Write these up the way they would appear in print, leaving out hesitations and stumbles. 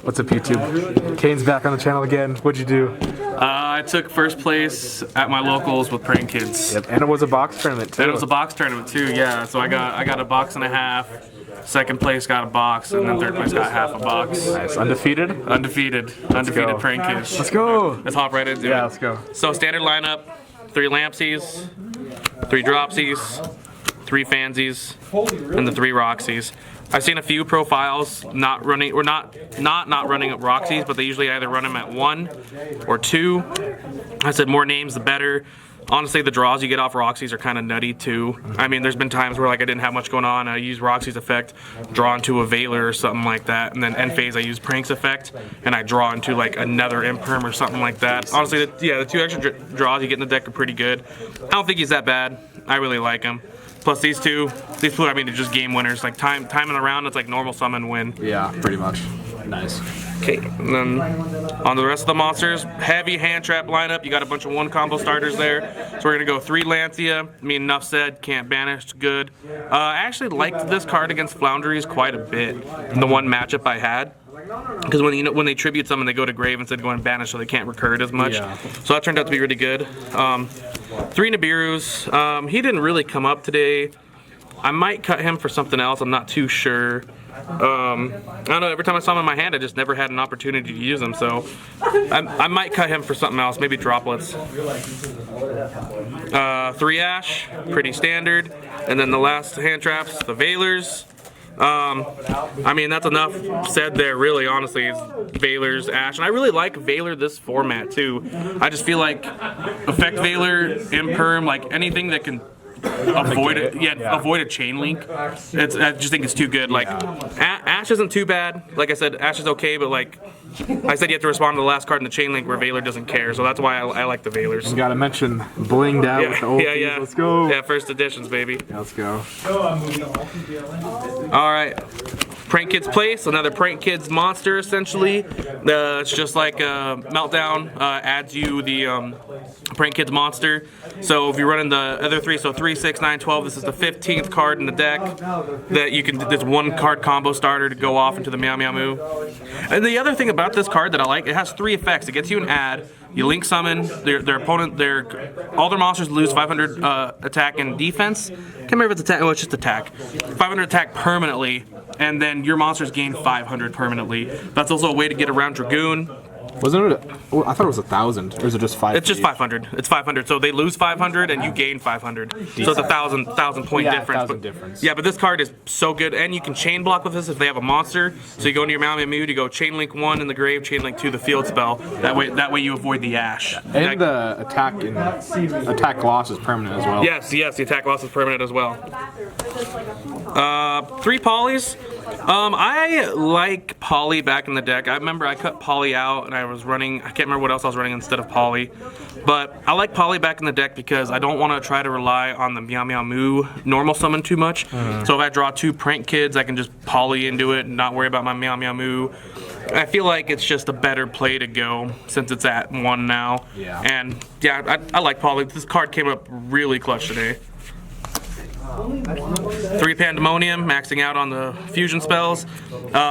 What's up, YouTube? Kane's back on the channel again. What'd you do? I took first place at my locals with Prank Kids. Yep, and it was a box tournament too. And it was a box tournament too, yeah. So I got a box and a half. Second place got a box, and then third place got half a box. Nice. Undefeated? Undefeated Prank Kids. Let's go. Let's hop right into it. Yeah, let's go. So standard lineup: 3 Lampsies, 3 Dropsies, 3 Fansies, and the 3 Roxies. I've seen a few profiles not running running Roxies, but they usually either run them at 1 or 2. I said more names the better. Honestly, the draws you get off Roxies are kind of nutty too. I mean, there's been times where like I didn't have much going on. I used Roxy's effect, draw into a Veiler or something like that, and then end phase I use Prank's effect, and I draw into like another Imperm or something like that. Honestly, the 2 extra draws you get in the deck are pretty good. I don't think he's that bad. I really like him. Plus these two, I mean, they're just game winners. Like timing around, it's like normal summon win. Yeah, pretty much. Nice. Okay, and then on to the rest of the monsters, heavy hand trap lineup. You got a bunch of 1 combo starters there. So we're gonna go 3 Lancia. I mean, enough said, can't banish, good. I actually liked this card against Flounderies quite a bit in the one matchup I had. Because when they tribute summon, they go to grave instead of going banish, so they can't recur it as much. Yeah. So that turned out to be really good. 3 Nibiru's. He didn't really come up today. I might cut him for something else. I'm not too sure. I don't know. Every time I saw him in my hand, I just never had an opportunity to use him. So I might cut him for something else. Maybe droplets. 3 Ash, pretty standard. And then the last hand traps, the Veilers. I mean, that's enough said there, really, honestly. It's Veilers, Ash. And I really like Veiler this format, too. I just feel like Effect Veiler, Imperm, like anything that can avoid it, avoid a chain link. I just think it's too good. Like, Ash isn't too bad. Like I said, Ash is okay, but like I said, you have to respond to the last card in the chain link where Veiler doesn't care. So that's why I like the Veilers. You gotta mention blinged out with the old teams. Let's go. Yeah, first editions, baby. Yeah, let's go. All right. Prank Kids Place, another Prank Kids monster, essentially. It's just like Meltdown adds you the Prank Kids monster. So if you're running the other 3, so 3, 6, 9, 12, this is the 15th card in the deck that you can, this 1 card combo starter to go off into the Meow Meow Moo. And the other thing about this card that I like, it has 3 effects. It gets you an add, you link summon, their opponent, all their monsters lose 500 attack and defense. Can't remember if it's attack, oh, it's just attack. 500 attack permanently, and then your monsters gain 500 permanently. That's also a way to get around Dragoon. Wasn't it? I thought it was 1,000. Or is it just 500? It's just 500. It's 500. So they lose 500 and you gain 500. So it's a 1,000 point difference. Difference. Yeah, but this card is so good, and you can chain block with this if they have a monster. So you go into your Meow Meow Moo, you go chain link 1 in the grave, chain link 2 the field spell. That way you avoid the Ash. And the attack loss is permanent as well. Yes, the attack loss is permanent as well. 3 Polys. I like Poly back in the deck. I remember I cut Poly out and I was running, I can't remember what else I was running instead of Poly. But I like Poly back in the deck because I don't want to try to rely on the Meow Meow Moo normal summon too much. So if I draw 2 Prank Kids, I can just Poly into it and not worry about my Meow Meow Moo. I feel like it's just a better play to go since it's at 1 now. Yeah. And yeah, I like Poly. This card came up really clutch today. 3 Pandemonium, maxing out on the fusion spells.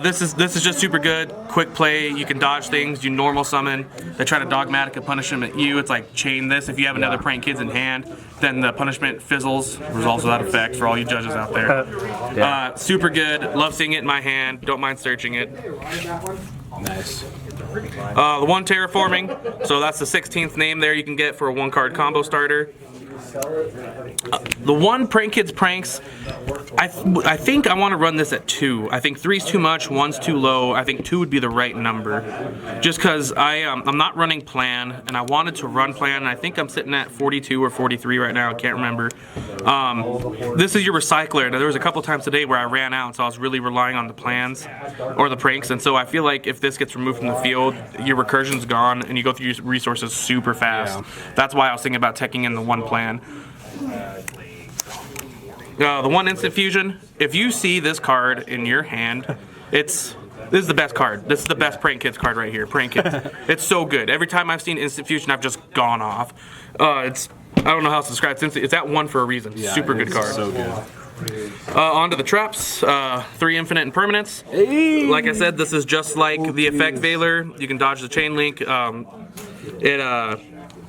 This is just super good. Quick play, you can dodge things, you normal summon. They try to Dogmatica punish them at you. It's like chain this. If you have another Prank Kids in hand, then the punishment fizzles, resolves without effect for all you judges out there. Super good. Love seeing it in my hand. Don't mind searching it. Nice. The 1 Terraforming. So that's the 16th name there you can get for a 1 card combo starter. The 1 Prank Kids Pranks, I think I want to run this at 2. I think 3's too much, 1's too low. I think 2 would be the right number. Just because I'm not running plan, and I wanted to run plan, and I think I'm sitting at 42 or 43 right now, I can't remember. This is your recycler. Now, there was a couple times today where I ran out, so I was really relying on the plans or the pranks, and so I feel like if this gets removed from the field, your recursion's gone, and you go through your resources super fast. Yeah. That's why I was thinking about teching in the 1 plan. The 1 Instant Fusion, if you see this card in your hand, this is the best card. This is the best Prank Kids card right here, Prank Kids. It's so good. Every time I've seen Instant Fusion, I've just gone off. I don't know how to describe it. It's at 1 for a reason. Yeah, super good card. So good. Onto the traps, 3 infinite and permanents. Hey. Like I said, this is just like the effect Veiler. You can dodge the chain link. It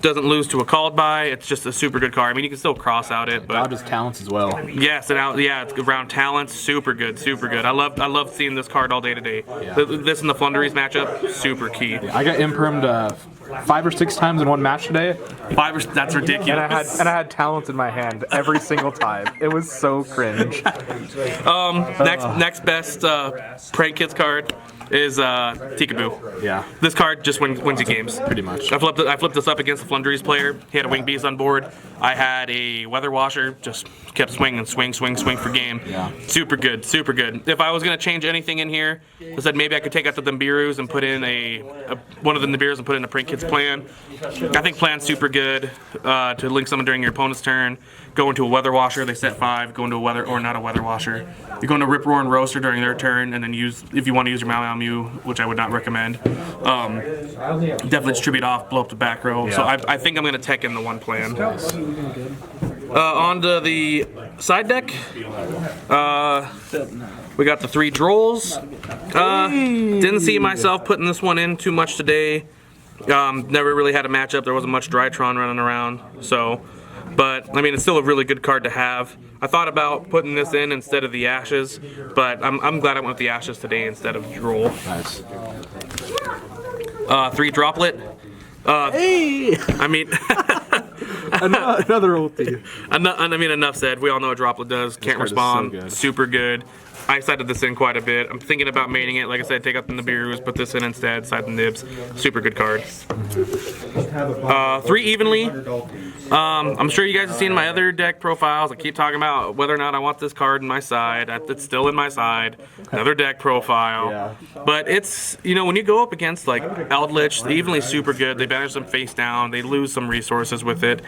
doesn't lose to a called by. It's just a super good card. I mean, you can still cross out it, but Dodges talents as well. yes, it's around talents, super good, super good. I love seeing this card all day today. Yeah. This and the Flunderies matchup, super key. I got impermed 5 or 6 times in one match today. That's ridiculous. And I had talents in my hand every single time. It was so cringe. Next best prank kids card is Tikaboo. Yeah. This card just wins you games. Pretty much. I flipped this up against the Flunderies player. He had a Wing Beast on board. I had a Weather Washer. Just kept swinging, swing for game. Yeah. Super good, super good. If I was gonna change anything in here, I said maybe I could take out the Nibiru's and put in one of the Nibiru's and put in a Prank Kids plan. I think plan's super good to link someone during your opponent's turn. Go into a Weather Washer. They set 5. Go into a Weather or not a Weather Washer. You go into Rip Roar and Roaster during their turn, and then if you want to use your Meow Mew, which I would not recommend. Definitely distribute off, blow up the back row. Yeah. So I think I'm gonna tech in the one plan. Onto the side deck. We got the 3 Drolls. Didn't see myself putting this one in too much today. Never really had a matchup. There wasn't much Drytron running around, so. But I mean, it's still a really good card to have. I thought about putting this in instead of the Ashes, but I'm glad I went with the Ashes today instead of Droll. Nice. 3 Droplet. Hey! I mean, Another ulti. I mean, enough said. We all know what Droplet does. Can't card is respond. so good. Super good. I sided this in quite a bit. I'm thinking about mating it. Like I said, take out the Nibiru's, put this in instead. Side the Nibs. Super good card. 3 Evenly. I'm sure you guys have seen my other deck profiles. I keep talking about whether or not I want this card in my side. It's still in my side. Another deck profile. Yeah. But it's, when you go up against like Eldritch, the Evenly's super good. They banish them face down. They lose some resources with it.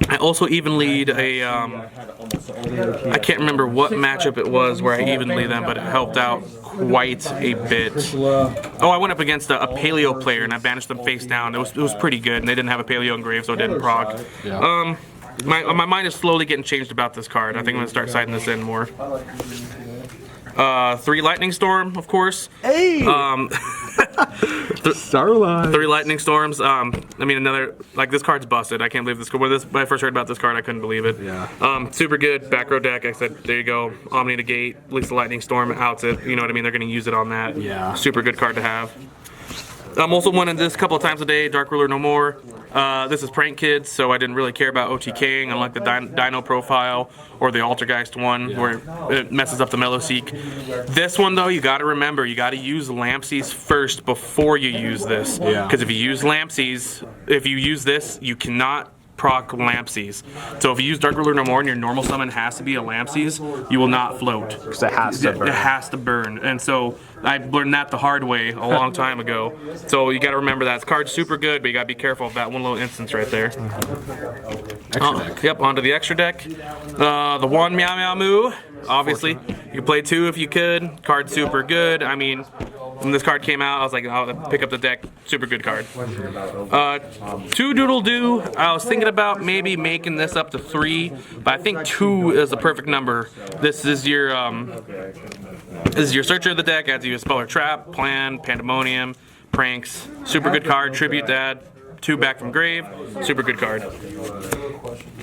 I also even lead a, I can't remember what matchup it was where I even lead them, but it helped out quite a bit. Oh, I went up against a Paleo player and I banished them face down. It was pretty good, and they didn't have a Paleo engrave, so it didn't proc. Yeah. My mind is slowly getting changed about this card. I think I'm gonna start siding this in more. 3 Lightning Storm, of course. Hey! Starline. 3 Lightning Storms. I mean, this card's busted. I can't believe this. When I first heard about this card, I couldn't believe it. Yeah. Super good. Back row deck. I said, there you go. Omni negate, leaks the Lightning Storm, outs it. You know what I mean? They're going to use it on that. Yeah. Super good card to have. I'm also winning this a couple of times a day. Dark Ruler no more. This is Prank Kids, so I didn't really care about OTKing, unlike the Dino profile or the Altergeist one, where it messes up the Mellow Seek. This one, though, you got to remember, you got to use Lampsies first before you use this. Yeah. Because if you use Lampsies, if you use this, you cannot proc Lampsies. So if you use Dark Ruler no more and your normal summon has to be a Lampsies, you will not float. Because it has to burn. It has to burn. And so I learned that the hard way a long time ago. So you got to remember that. This card's super good, but you got to be careful of that one little instance right there. Extra deck. Yep, onto the extra deck. The 1 Meow Meow Moo. Obviously, you can play 2 if you could. Card's super good. I mean, when this card came out, I was like, I'll pick up the deck. Super good card. 2 Doodle Doo. I was thinking about maybe making this up to 3, but I think 2 is the perfect number. This is your searcher of the deck. Adds you a Speller Trap, Plan, Pandemonium, Pranks. Super good card. Tribute Dad. 2 back from grave. Super good card.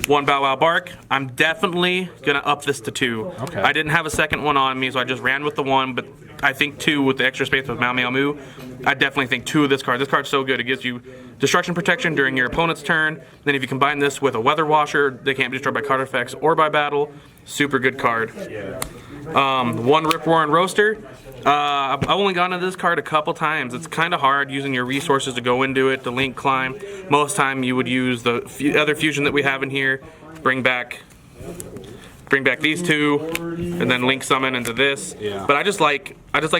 1 Bow Wow Bark. I'm definitely gonna up this to 2. Okay. I didn't have a second one on me, so I just ran with the 1, but I think 2 with the extra space with Meow Meow Moo. I definitely think 2 of this card. This card's so good. It gives you destruction protection during your opponent's turn. Then if you combine this with a Weather Washer, they can't be destroyed by card effects or by battle. Super good card. 1 Rip Roar and Roaster. I've only gone into this card a couple times. It's kind of hard using your resources to go into it, to link climb. Most time you would use the other fusion that we have in here. Bring back these 2, and then link summon into this. Yeah. But I just like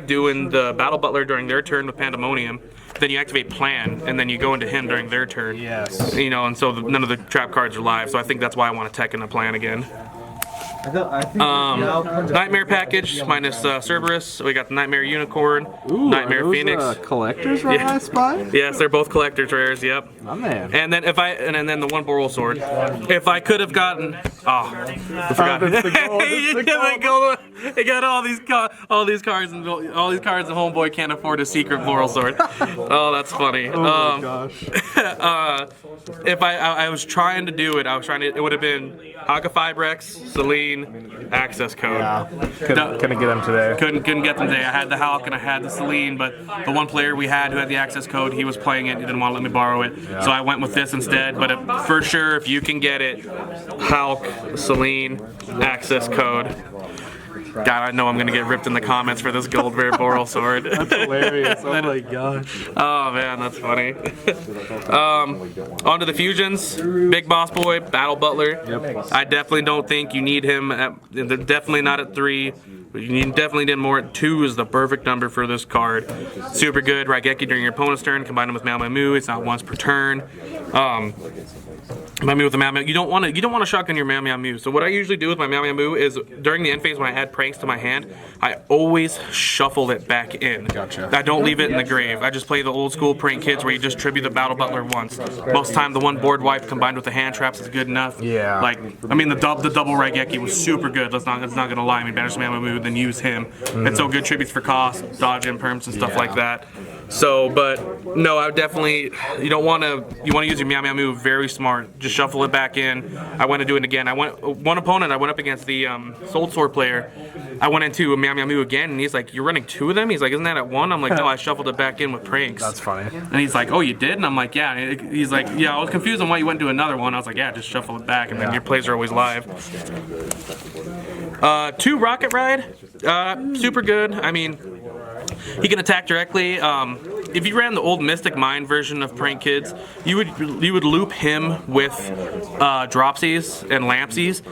doing the Battle Butler during their turn with Pandemonium. Then you activate Plan, and then you go into him during their turn. Yes. And so none of the trap cards are live. So I think that's why I want to tech in a Plan again. Nightmare package minus Cerberus. We got the Nightmare Unicorn, Nightmare Phoenix. Collectors, right? I spy. Yes, they're both collector's rares. Yep. My man. And then and then the one Boral Sword. If I could have gotten, I forgot. That's the gold. That's the gold. They got all these cards, and Homeboy can't afford a secret Boral Sword. Oh, that's funny. Oh my gosh. If I was trying to do it, it would have been Hagafibrex, Celine, access code. Yeah. Couldn't get them today. Couldn't get them today. I had the Hulk and I had the Celine, but the one player we had who had the access code, he was playing it. He didn't want to let me borrow it, so I went with this instead. But for sure, if you can get it, Hulk, Celine, access code. God, I know I'm gonna get ripped in the comments for this gold rare Boral Sword. That's hilarious. Oh my gosh. Oh man, that's funny. On to the fusions. Big Boss Boy, Battle Butler. Yep. I definitely don't think you need him. They're definitely not at 3. You definitely need more at 2 is the perfect number for this card. Super good. Raigeki during your opponent's turn. Combine him with Meow. It's not once per turn. Meow with the Meow. You don't want to shotgun your Meow. So what I usually do with my Meow is during the end phase when I add pranks to my hand, I always shuffle it back in. Gotcha. I don't leave it in the grave. I just play the old school prank kids where you just tribute the Battle Butler once. Most of the time the one board wipe combined with the hand traps is good enough. Yeah. Like I mean the double Raigeki was super good. Let's not gonna lie. I mean banish Meow then use him. It's so good tributes for cost, dodge imperms and stuff like that. So, but no, I would definitely, you want to use your Meow very smart. Just shuffle it back in. I went to do it again. I went up against the Soul Sword player. I went into a Meow again, and he's like, "You're running 2 of them?" He's like, "Isn't that at 1?" I'm like, "No, I shuffled it back in with pranks." That's funny. And he's like, "Oh, you did?" And I'm like, "Yeah." And he's like, "Yeah, I was confused on why you went to another one." I was like, "Yeah, just shuffle it back, and then your plays are always live." 2 Rocket Ride, super good. I mean, he can attack directly. If you ran the old Mystic Mind version of Prank Kids, you would loop him with Dropsies and Lampsies.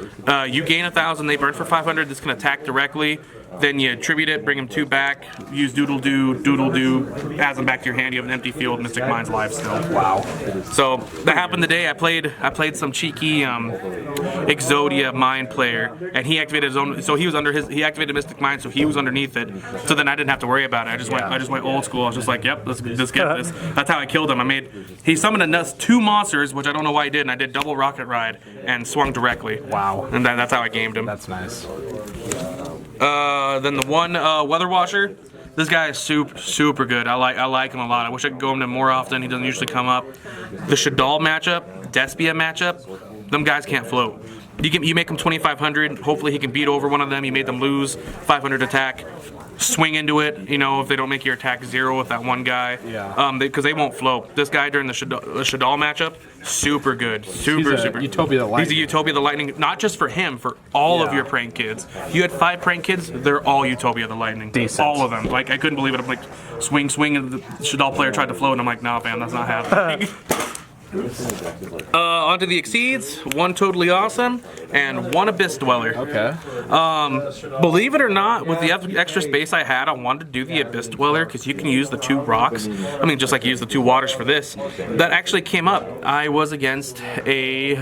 You gain 1,000, they burn for 500. This can attack directly. Then you tribute it, bring him 2 back. Use Doodle Doo, adds them back to your hand. You have an empty field. Mystic Mind's live still. Wow. So that happened today. I played some cheeky Exodia Mind player, and he activated his own. So he activated Mystic Mind, so he was underneath it. So then I didn't have to worry about it. I just went old school. I was just like, yep, let's get this. That's how I killed him. He summoned 2 monsters, which I don't know why he did, and I did double Rocket Ride and swung directly. Wow. And that's how I gamed him. That's nice. Then the one Weather Washer. This guy is super good. I like him a lot. I wish I could go him more often. He doesn't usually come up. The Shadal matchup, Despia matchup, them guys can't float. You make him 2,500. Hopefully he can beat over one of them. You made them lose 500 attack. Swing into it, if they don't make your attack 0 with that one guy. Yeah. Because they won't float. This guy during the Shadal matchup, super good. Super. Utopia the Lightning. He's a Utopia the Lightning, not just for him, for all of your prank kids. You had 5 prank kids, they're all Utopia the Lightning. Decent. All of them. Like, I couldn't believe it. I'm like, swing, and the Shadal player tried to float, and I'm like, nah, fam, that's not happening. Onto the Exceeds, 1 Totally Awesome, and 1 Abyss Dweller. Okay. Believe it or not, with the extra space I had, I wanted to do the Abyss Dweller because you can use the 2 rocks. I mean, just like you use the 2 waters for this. That actually came up. I was against I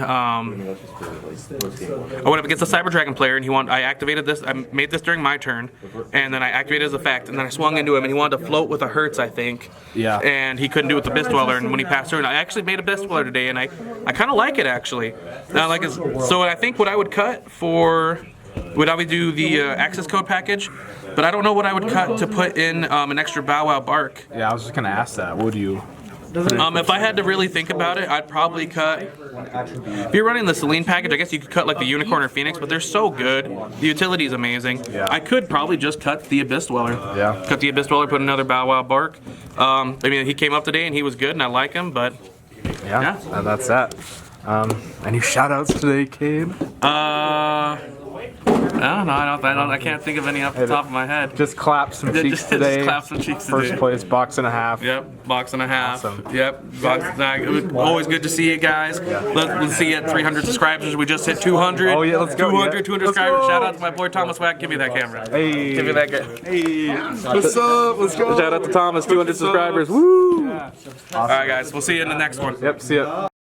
went up against a Cyber Dragon player, and I activated this. I made this during my turn, and then I activated as a fact, and then I swung into him, and he wanted to float with a Hertz, I think. Yeah. And he couldn't do it with the Abyss Dweller, and when he passed through, and I actually made Abyss Dweller today, and I kind of like it actually. So I think what I would cut for would I do the access code package, but I don't know what I would cut to put in an extra Bow Wow Bark. Yeah, I was just gonna ask that. Would you? If I had to really think about it, I'd probably cut. If you're running the Celine package, I guess you could cut like the Unicorn or Phoenix, but they're so good. The utility is amazing. Yeah. I could probably just cut the Abyss Dweller. Yeah. Cut the Abyss Dweller, put another Bow Wow Bark. I mean, he came up today and he was good, and I like him, but. Yeah. That's that. Any shout outs today, Cabe? I can't think of any off the top of my head. Just clap some cheeks today. Just clap some cheeks First today. place, box and a half. Yep, box and a half. Awesome. Yep, box and a half. It was always good to see you guys. Let's see you at 300 subscribers. We just hit 200. Oh, yeah, let's go. 200 Let's subscribers. go. Shout out to my boy Thomas Wack. Give me that camera. Hey. Give me that guy. Hey. What's up? Let's go. Shout out to Thomas. 200 subscribers. Woo! All right, guys. We'll see you in the next one. Yep, see ya.